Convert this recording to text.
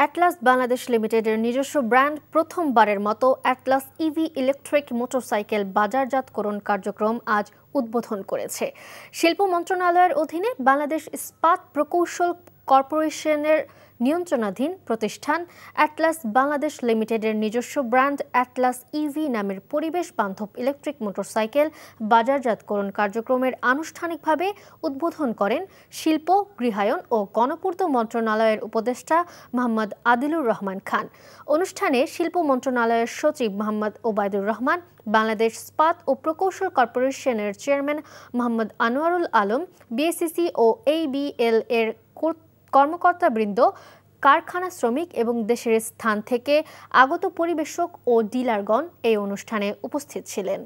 Atlas Bangladesh লিমিটেডের নিজস্ব brand প্রথমবারের মতো অ্যাটলাস ইভি ইলেকট্রিক মোটরসাইকেল বাজারজাতকরণ কার্যক্রম আজ উদ্বোধন করেছে। শিল্প মন্ত্রণালয়ের অধীনে বাংলাদেশ ইস্পাত প্রকৌশল কর্পোরেশনের নিয়ন্ত্রণাধীন প্রতিষ্ঠান অ্যাটলাস বাংলাদেশ লিমিটেডের নিজস্ব ব্র্যান্ড অ্যাটলাস ইভি নামের পরিবেশ বান্ধব ইলেকট্রিক মোটরসাইকেল বাজারজাতকরণ কার্যক্রমের আনুষ্ঠানিকভাবে উদ্বোধন করেন শিল্প, গৃহায়ন ও গণপূর্ত মন্ত্রণালয়ের উপদেষ্টা মোহাম্মদ আদিলুর রহমান খান। অনুষ্ঠানে শিল্প মন্ত্রণালয়ের সচিব মোহাম্মদ ওবায়দুর রহমান, বাংলাদেশ ইস্পাত ও প্রকৌশল কর্পোরেশনের চেয়ারম্যান মোহাম্মদ আনোয়ারুল আলম, বিএসইসি ও ABL এর কর্মকর্তাবৃন্দ, কারখানা শ্রমিক এবং দেশের স্থান থেকে আগত পরিবেশক ও ডিলারগণ এই অনুষ্ঠানে উপস্থিত ছিলেন।